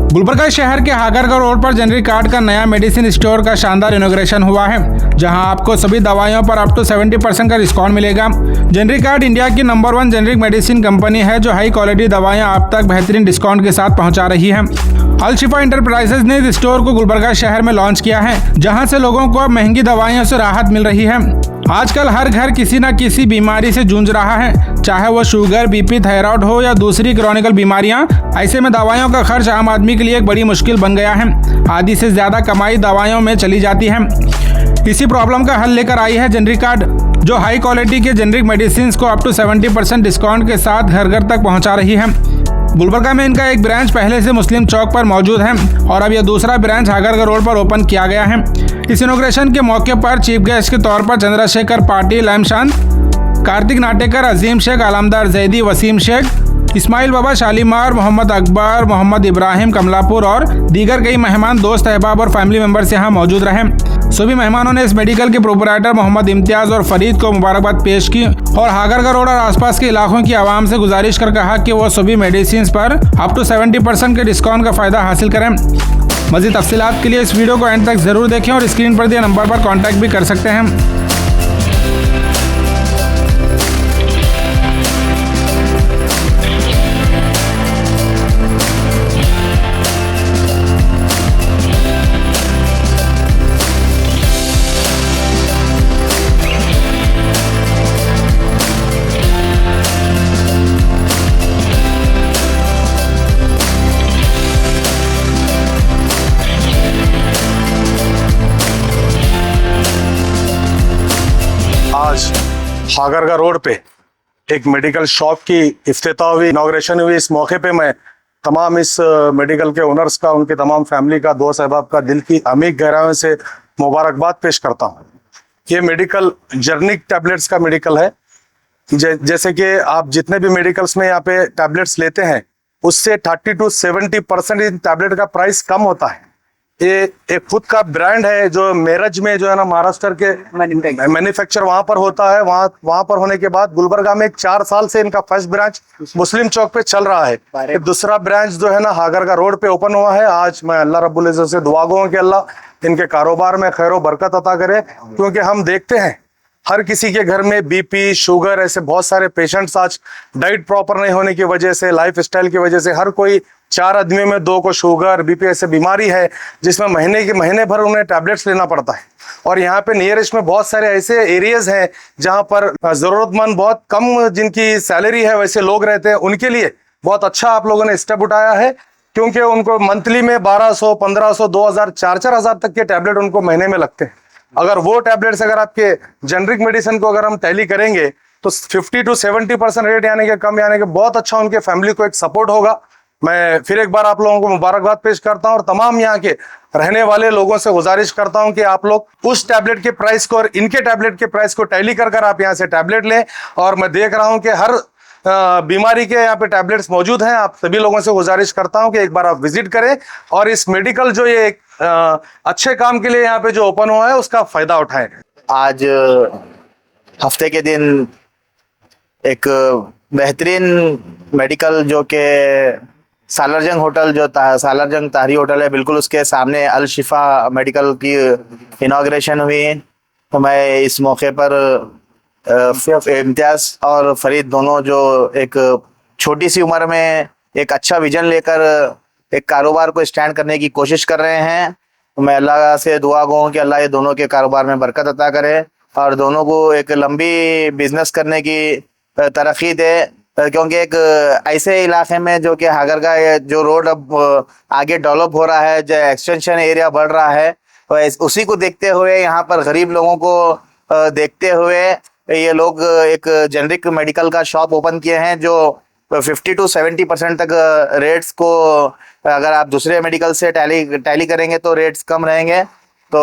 गुलबर्गा शहर के हागरगा रोड पर जेनरिक कार्ड का नया मेडिसिन स्टोर का शानदार इनॉग्रेशन हुआ है, जहां आपको सभी दवाइयों पर अप टू 70% का डिस्काउंट मिलेगा। जेनरिक कार्ड इंडिया की नंबर 1 जेनरिक मेडिसिन कंपनी है, जो हाई क्वालिटी दवाइयां आप तक बेहतरीन डिस्काउंट के साथ पहुंचा रही है। अल शिफा एंटरप्राइजेज ने इस स्टोर को गुलबर्गा शहर में लॉन्च किया है, जहां से लोगों को अब महंगी दवाइयों से राहत मिल रही है। आजकल हर घर किसी न किसी बीमारी से जूझ रहा है, चाहे वो शुगर, बीपी, थायराइड हो या दूसरी क्रॉनिकल बीमारियां। ऐसे में दवाइयों का खर्च आम आदमी के लिए एक बड़ी मुश्किल बन गया है। आधी से ज्यादा कमाई दवाइयों में चली जाती है। इसी प्रॉब्लम का हल लेकर आई है जेनरिक कार्ड, जो हाई क्वालिटी के जेनरिक मेडिसिन को अप टू 70% डिस्काउंट के साथ घर घर तक पहुंचा रही है। गुलबर्गा में इनका एक ब्रांच पहले से मुस्लिम चौक पर मौजूद है और अब यह दूसरा ब्रांच हागरगा रोड पर ओपन किया गया है। इस इनॉग्रेशन के मौके पर चीफ गेस्ट के तौर पर चंद्रशेखर पाटिल, एमशान, कार्तिक नाटेकर, अजीम शेख, आलमदार जैदी, वसीम शेख, इस्माइल बाबा, शालीमार, मोहम्मद अकबर, मोहम्मद इब्राहिम, कमलापुर और दीगर कई मेहमान, दोस्त, अहबाब और फैमिली मेंबर्स यहाँ मौजूद रहे। सभी मेहमानों ने इस मेडिकल के प्रोपराइटर मोहम्मद इम्तियाज और फरीद को मुबारकबाद पेश की और हागरगा रोड और आसपास के इलाकों की आवाम से गुजारिश कर कहा कि वो सभी मेडिसिन पर अप टू 70% के डिस्काउंट का फायदा हासिल करें। मज़ीद तफसीलात के लिए इस वीडियो को एंड तक जरूर देखें और स्क्रीन पर दिए नंबर पर कॉन्टैक्ट भी कर सकते हैं। आज हागरगा रोड पे एक मेडिकल शॉप की इफ्तिताह हुई, इनॉग्रेशन हुई। इस मौके पे मैं तमाम इस मेडिकल के ओनर्स का, उनके तमाम फैमिली का, दोस्त अहबाब का दिल की अमीर गहराइयों से मुबारकबाद पेश करता हूँ। ये मेडिकल जेनरिक टैबलेट्स का मेडिकल है। जैसे कि आप जितने भी मेडिकल्स में यहाँ पे टैबलेट्स लेते हैं, उससे 30 to 70% इन टैबलेट का प्राइस कम होता है। ये एक खुद का ब्रांड है, जो मेरठ में जो है ना, महाराष्ट्र के मैन्युफैक्चर वहां पर होता है। वहां पर होने के बाद गुलबर्गा में 4 साल से इनका फर्स्ट ब्रांच मुस्लिम चौक पे चल रहा है। दूसरा ब्रांच जो है ना, हागरगा रोड पे ओपन हुआ है। आज मैं अल्लाह रब्बुल इज्जत से दुआ गो कि अल्लाह इनके कारोबार में खैर व बरकत अता करे, क्योंकि हम देखते हैं हर किसी के घर में बीपी, शुगर, ऐसे बहुत सारे पेशेंट्स आज डाइट प्रॉपर नहीं होने की वजह से, लाइफ स्टाइल की वजह से हर कोई 4 आदमी में 2 को शुगर, बीपी ऐसे बीमारी है, जिसमें महीने भर उन्हें टैबलेट्स लेना पड़ता है। और यहाँ पे नियरेस्ट में बहुत सारे ऐसे एरियाज हैं जहाँ पर जरूरतमंद, बहुत कम जिनकी सैलरी है वैसे लोग रहते हैं। उनके लिए बहुत अच्छा आप लोगों ने स्टेप उठाया है, क्योंकि उनको मंथली में 1200, 1500, 2000, 4-4000 तक के टैबलेट उनको महीने में लगते हैं। अगर वो टैबलेट्स अगर आपके जेनरिक मेडिसिन को अगर हम टैली करेंगे तो 50 to 70% रेट यानी कि कम, यानी कि बहुत अच्छा उनके फैमिली को एक सपोर्ट होगा। मैं फिर एक बार आप लोगों को मुबारकबाद पेश करता हूं और तमाम यहाँ के रहने वाले लोगों से गुजारिश करता हूं कि आप लोग उस टैबलेट के प्राइस को और इनके टैबलेट के प्राइस को टैली कर आप यहाँ से टैबलेट लें। और मैं देख रहा हूं कि हर बीमारी के यहाँ पे टैबलेट्स मौजूद हैं। आप सभी लोगों से गुजारिश करता हूं कि एक बार आप विजिट करें और इस मेडिकल जो ये अच्छे काम के लिए यहाँ पे जो ओपन हुआ है उसका फायदा उठाएं। आज हफ्ते के दिन एक बेहतरीन मेडिकल जो कि सालारजंग होटल, जो सालारजंग ताहरी होटल है, बिल्कुल उसके सामने अल शिफा मेडिकल की इनॉग्रेशन हुई। तो मैं इस मौके पर इम्तियाज और फरीद दोनों, जो एक छोटी सी उम्र में एक अच्छा विजन लेकर एक कारोबार को स्टैंड करने की कोशिश कर रहे हैं, तो मैं अल्लाह से दुआ गो हूँ कि अल्लाह ये दोनों के कारोबार में बरकत अता करे और दोनों को एक लंबी बिजनेस करने की तरक्की दे। क्योंकि एक ऐसे इलाके में जो कि हागरगा जो रोड अब आगे डेवलप हो रहा है, जो एक्सटेंशन एरिया बढ़ रहा है, तो उसी को देखते हुए, यहाँ पर गरीब लोगों को देखते हुए ये लोग एक जेनरिक मेडिकल का शॉप ओपन किए हैं, जो 50 to 70% तक रेट्स को अगर आप दूसरे मेडिकल से टैली करेंगे तो रेट्स कम रहेंगे। तो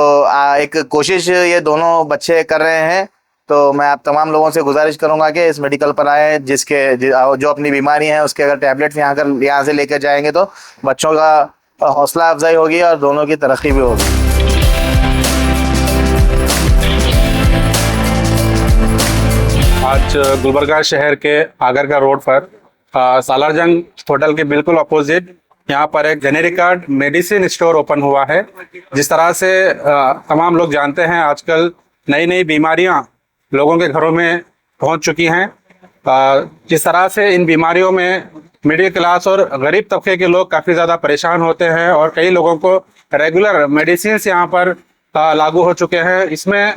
एक कोशिश ये दोनों बच्चे कर रहे हैं। तो मैं आप तमाम लोगों से गुजारिश करूंगा कि इस मेडिकल पर आए, जो अपनी बीमारी है उसके अगर टैबलेट्स यहाँ से लेकर जाएंगे तो बच्चों का हौसला अफजाई होगी और दोनों की तरक्की भी होगी। आज गुलबर्गा शहर के हागरगा रोड पर सालारजंग होटल के बिल्कुल अपोजिट यहाँ पर एक generic card medicine store open हुआ है। जिस तरह से तमाम लोग जानते हैं आजकल नई नई बीमारियाँ लोगों के घरों में पहुँच चुकी हैं। जिस तरह से इन बीमारियों में मिडिल क्लास और गरीब तबके के लोग काफ़ी ज़्यादा परेशान होते हैं और कई लोगों को रेगुलर मेडिसिन यहाँ पर लागू हो चुके हैं। इसमें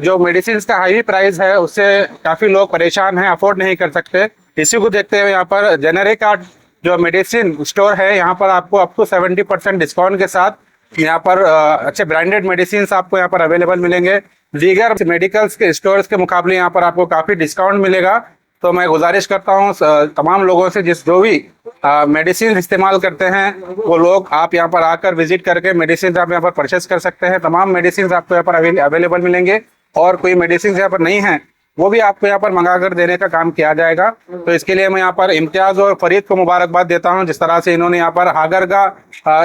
जो मेडिसिन का हाई प्राइस है उससे काफ़ी लोग परेशान हैं, अफोर्ड नहीं कर सकते। इसी को देखते हुए यहाँ पर जेनेरिक कार्ड जो मेडिसिन स्टोर है यहाँ पर आपको अप टू 70% डिस्काउंट के साथ यहाँ पर अच्छे ब्रांडेड मेडिसिन आपको यहाँ पर अवेलेबल मिलेंगे। दीगर मेडिकल्स के स्टोर्स के मुकाबले यहाँ पर आपको काफ़ी डिस्काउंट मिलेगा। तो मैं गुजारिश करता हूँ तमाम लोगों से जो भी मेडिसिन इस्तेमाल करते हैं वो लोग आप यहाँ पर आकर विजिट करके मेडिसिन आप यहाँ पर परचेस कर सकते हैं। तमाम मेडिसिन आपको यहाँ पर अवेलेबल मिलेंगे और कोई मेडिसिन यहाँ पर नहीं है वो भी आपको यहाँ पर मंगा कर देने का काम किया जाएगा। तो इसके लिए मैं यहाँ पर इम्तियाज़ और फरीद को मुबारकबाद देता हूँ जिस तरह से इन्होंने यहाँ पर हागरगा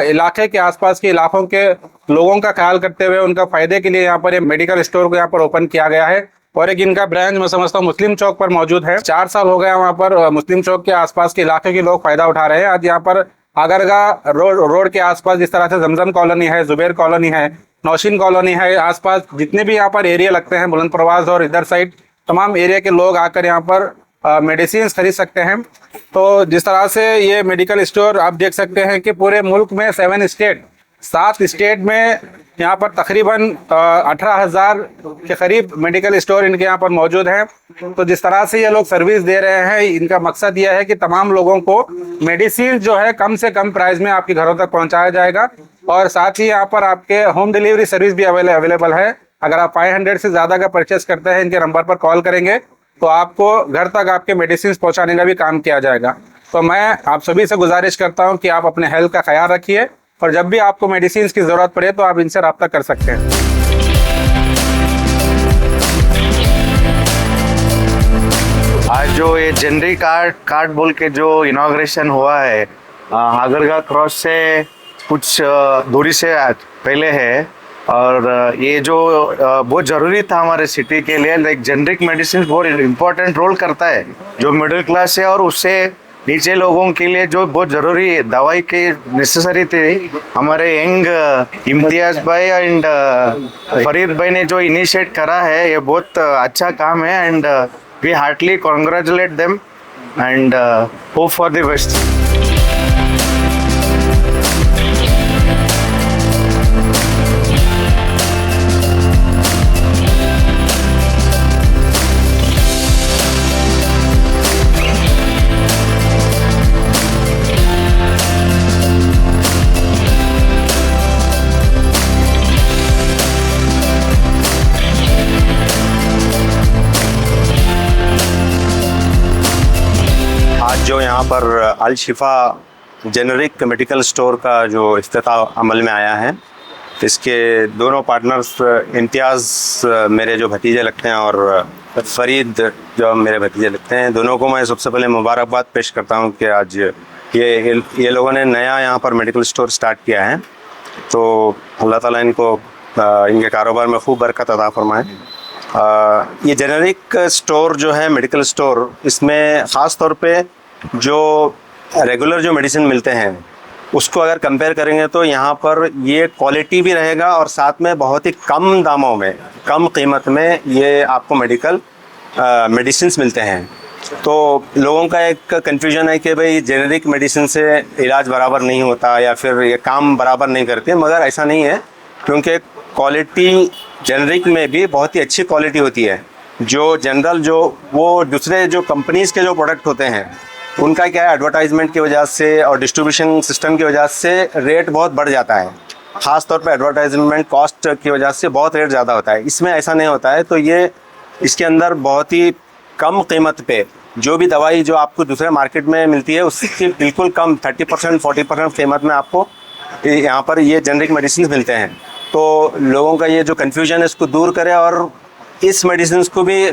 इलाके के आसपास के इलाकों के लोगों का ख्याल करते हुए उनका फ़ायदे के लिए यहाँ पर मेडिकल स्टोर को यहाँ पर ओपन किया गया है। और एक इनका ब्रांच मैं समझता हूँ मुस्लिम चौक पर मौजूद है। 4 साल हो गया वहाँ पर मुस्लिम चौक के आसपास के इलाके के लोग फ़ायदा उठा रहे हैं। आज यहाँ पर आगरगा रोड के आसपास जिस तरह से जमजम कॉलोनी है, जुबैर कॉलोनी है, नौशीन कॉलोनी है, आसपास जितने भी यहाँ पर एरिया लगते हैं बुलंद परवाज और इधर साइड तमाम एरिया के लोग आकर यहाँ पर मेडिसिन खरीद सकते हैं। तो जिस तरह से ये मेडिकल स्टोर आप देख सकते हैं कि पूरे मुल्क में 7 स्टेट में यहाँ पर तकरीबन 18,000 के करीब मेडिकल स्टोर इनके यहाँ पर मौजूद हैं। तो जिस तरह से ये लोग सर्विस दे रहे हैं इनका मकसद यह है कि तमाम लोगों को मेडिसिन जो है कम से कम प्राइस में आपके घरों तक पहुँचाया जाएगा। और साथ ही यहाँ पर आपके होम डिलीवरी सर्विस भी अवेलेबल है। अगर आप 500 से ज़्यादा का परचेस करते हैं इनके नंबर पर कॉल करेंगे तो आपको घर तक आपके मेडिसिन पहुँचाने का भी काम किया जाएगा। तो मैं आप सभी से गुजारिश करता हूँ कि आप अपने हेल्थ का ख्याल रखिए और जब भी आपको मेडिसिन की ज़रूरत पड़े तो आप इनसे रब्ता कर सकते हैं। आज जो ये जेनरिक कार्ड बोल के जो इनॉग्रेशन हुआ है हागरगा क्रॉस से कुछ दूरी से पहले है और ये जो बहुत ज़रूरी था हमारे सिटी के लिए। लाइक जेनरिक मेडिसिन बहुत इम्पोर्टेंट रोल करता है जो मिडिल क्लास है और उससे नीचे लोगों के लिए जो बहुत ज़रूरी दवाई की नेसेसरी थी। हमारे यंग इम्तियाज़ भाई एंड फरीद भाई ने जो इनिशिएट करा है ये बहुत अच्छा काम है and we heartily congratulate them and hope for the best. जो यहाँ पर अल शिफा जेनरिक मेडिकल स्टोर का जो इफ्तिताह अमल में आया है इसके दोनों पार्टनर्स इम्तियाज़ मेरे जो भतीजे लगते हैं और फरीद जो मेरे भतीजे लगते हैं, दोनों को मैं सबसे पहले मुबारकबाद पेश करता हूँ कि आज ये लोगों ने नया यहाँ पर मेडिकल स्टोर स्टार्ट किया है। तो अल्लाह ताला इनको इनके कारोबार में खूब बरकत अता फरमाए। ये जेनरिक स्टोर जो है मेडिकल स्टोर, इसमें ख़ास तौर पे जो रेगुलर जो मेडिसिन मिलते हैं उसको अगर कंपेयर करेंगे तो यहाँ पर ये क्वालिटी भी रहेगा और साथ में बहुत ही कम दामों में, कम कीमत में ये आपको मेडिसिन मिलते हैं। तो लोगों का एक कन्फ्यूजन है कि भाई जेनेरिक मेडिसिन से इलाज बराबर नहीं होता या फिर ये काम बराबर नहीं करते, मगर ऐसा नहीं है क्योंकि क्वालिटी जेनेरिक में भी बहुत ही अच्छी क्वालिटी होती है। जो जनरल जो वो दूसरे जो कंपनीज़ के जो प्रोडक्ट होते हैं उनका क्या है, एडवर्टाइजमेंट की वजह से और डिस्ट्रीब्यूशन सिस्टम की वजह से रेट बहुत बढ़ जाता है। ख़ास तौर पे एडवर्टाइजमेंट कॉस्ट की वजह से बहुत रेट ज़्यादा होता है। इसमें ऐसा नहीं होता है। तो ये इसके अंदर बहुत ही कम कीमत पे जो भी दवाई जो आपको दूसरे मार्केट में मिलती है उसकी बिल्कुल कम 30% 40% कीमत में आपको यहाँ पर ये जेनरिक मेडिसिन मिलते हैं। तो लोगों का ये जो कन्फ्यूजन है इसको दूर करें और इस मेडिसिन को भी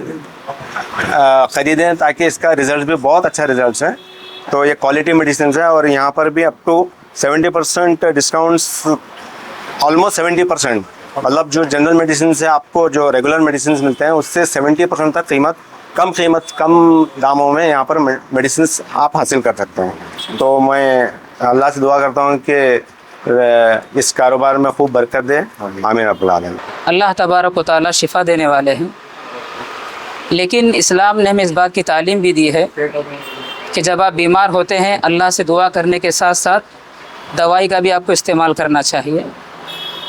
ख़रीदें ताकि इसका रिज़ल्ट भी बहुत अच्छा रिज़ल्ट है। तो ये क्वालिटी मेडिसिन है और यहाँ पर भी अप टू 70% डिस्काउंट्स, ऑलमोस्ट 70%, मतलब जो जनरल मेडिसिन से आपको जो रेगुलर मेडिसिन मिलते हैं उससे 70% तक कम दामों में यहाँ पर मेडिसिन आप हासिल कर सकते हैं। तो मैं अल्लाह से दुआ करता हूँ कि इस कारोबार में खूब बरकत दे। आमीन रब्बुल आलमीन। अल्लाह तबारक व तआला शिफ़ा देने वाले हैं, लेकिन इस्लाम ने हमें इस बात की तालीम भी दी है कि जब आप बीमार होते हैं अल्लाह से दुआ करने के साथ साथ दवाई का भी आपको इस्तेमाल करना चाहिए।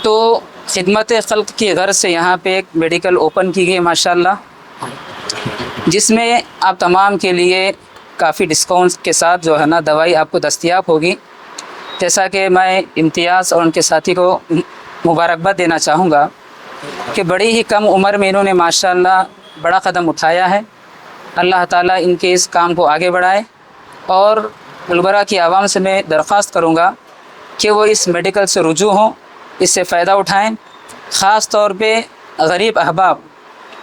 तो खिदमत खल्क़ की गर्ज से यहाँ पे एक मेडिकल ओपन की गई माशाल्लाह, जिसमें आप तमाम के लिए काफ़ी डिस्काउंट के साथ जो है ना दवाई आपको दस्तयाब होगी। जैसा कि मैं इम्तियाज़ और उनके साथी को मुबारकबाद देना चाहूँगा कि बड़ी ही कम उम्र में इन्होंने माशाल्लाह बड़ा कदम उठाया है। अल्लाह ताला इनके इस काम को आगे बढ़ाए और गुलबर्गा की आवाम से मैं दरख्वास्त करूँगा कि वो इस मेडिकल से रुजू हों, इससे फ़ायदा उठाएँ। ख़ास तौर पे गरीब अहबाब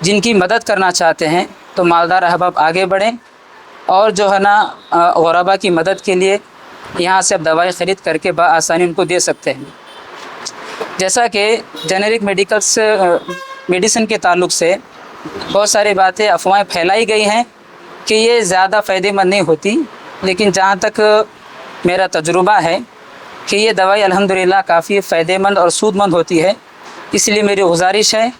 जिनकी मदद करना चाहते हैं तो मालदार अहबाब आगे बढ़ें और जो है ना ग़ुरबा की मदद के लिए यहाँ से आप दवाई ख़रीद करके बआसानी उनको दे सकते हैं। जैसा कि जेनेरिक मेडिसिन के ताल्लुक़ से बहुत सारी बातें अफवाहें फैलाई गई हैं कि ये ज़्यादा फ़ायदेमंद नहीं होती, लेकिन जहाँ तक मेरा तजुर्बा है कि ये दवाई अल्हम्दुलिल्लाह काफ़ी फ़ायदेमंद और सूदमंद होती है। इसलिए मेरी गुजारिश है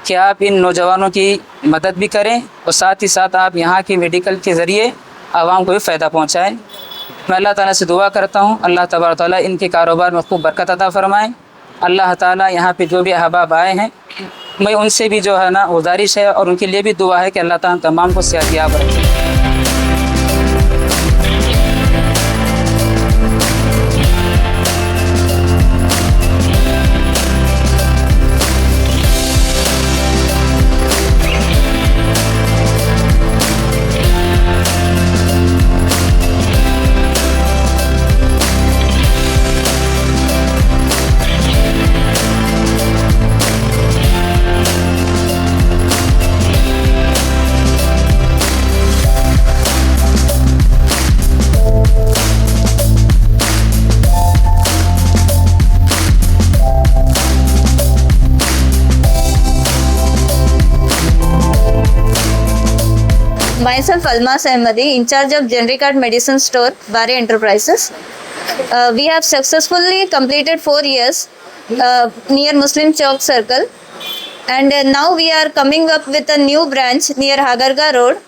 कि आप इन नौजवानों की मदद भी करें और साथ ही साथ आप यहाँ की मेडिकल के ज़रिए आवाम को भी फ़ायदा पहुँचाएँ। मैं अल्लाह ताला से दुआ करता हूँ अल्लाह तबारक तआला इनके कारोबार में खूब बरकत अता फ़रमाएँ। अल्लाह ताला यहाँ पे जो भी अहबाब आए हैं मैं उनसे भी जो है ना गुजारिश है और उनके लिए भी दुआ है कि अल्लाह ताला तमाम को सेहतयाब रखे। Myself Almas Ahmadi, in charge of Generic Art Medicine Store, Bare Enterprises. We have successfully completed 4 years near Muslim Chowk Circle, and now we are coming up with a new branch near Hagarga Road.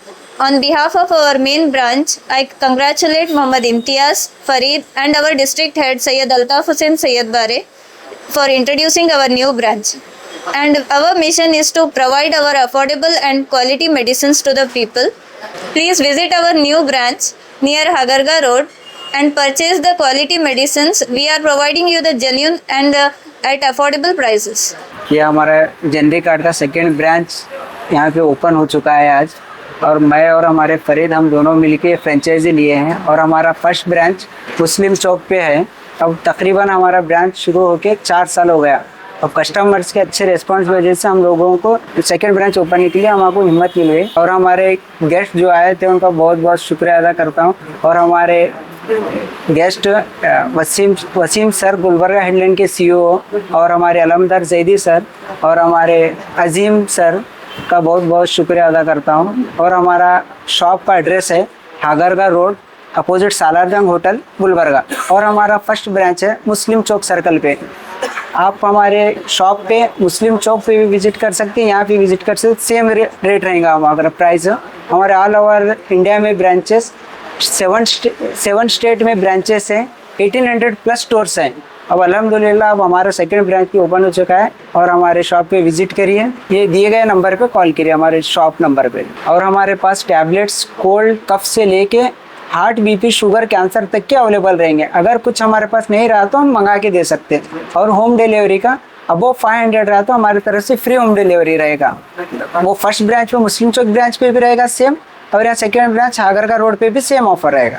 On behalf of our main branch, I congratulate Muhammad Imtiaz, Farid and our district head Syed Altaf Hussain Syed Bare for introducing our new branch. And our mission is to provide our affordable and quality medicines to the people. Please visit our new branch near Hagarga Road and purchase the quality medicines. We are providing you the genuine and at affordable prices. ये हमारा generic art का second branch यहाँ पे open हो चुका है आज, और मैं और हमारे फरीद हम दोनों मिलके फ्रेंचाइजी लिए हैं और हमारा फर्स्ट ब्रांच मुस्लिम चौक पे है। अब तकरीबन हमारा ब्रांच शुरू होके 4 साल हो गया और कस्टमर्स के अच्छे रिस्पांस की वजह से हम लोगों को सेकंड ब्रांच ओपन के लिए हमको हिम्मत मिल गई। और हमारे गेस्ट जो आए थे उनका बहुत बहुत शुक्रिया अदा करता हूँ। और हमारे guest Waseem sir Gulbarga headland के CEO और हमारे अलमदार जैदी सर और हमारे अजीम सर का बहुत बहुत शुक्रिया अदा करता हूँ। और हमारा शॉप का एड्रेस है Hagarga road opposite Salarjung hotel Gulbarga, और हमारा फर्स्ट ब्रांच है मुस्लिम चौक सर्कल पे। आप हमारे शॉप पे मुस्लिम चौक पे भी विजिट कर सकते हैं, यहाँ पे विजिट कर सकते, सेम रेट रहेगा हमारा प्राइस। हमारे ऑल ओवर इंडिया में ब्रांचेस 7 स्टेट में ब्रांचेस हैं, 1800 प्लस स्टोर्स हैं। अब अल्हम्दुलिल्लाह अब हमारा सेकंड ब्रांच भी ओपन हो चुका है और हमारे शॉप पे विजिट करिए। ये दिए गए नंबर पे कॉल करिए हमारे शॉप नंबर पे। और हमारे पास टैबलेट्स कोल्ड कफ से लेके हार्ट BP शुगर कैंसर तक के अवेलेबल रहेंगे। अगर कुछ हमारे पास नहीं रहा तो हम मंगा के दे सकते हैं। और होम डिलीवरी का अबव 500 रहा तो हमारी तरफ से फ्री होम डिलीवरी रहेगा। वो फर्स्ट ब्रांच पे मुस्लिम चौक ब्रांच पे भी रहेगा सेम, और यहाँ सेकेंड ब्रांच हागरगा रोड पे भी सेम ऑफर रहेगा।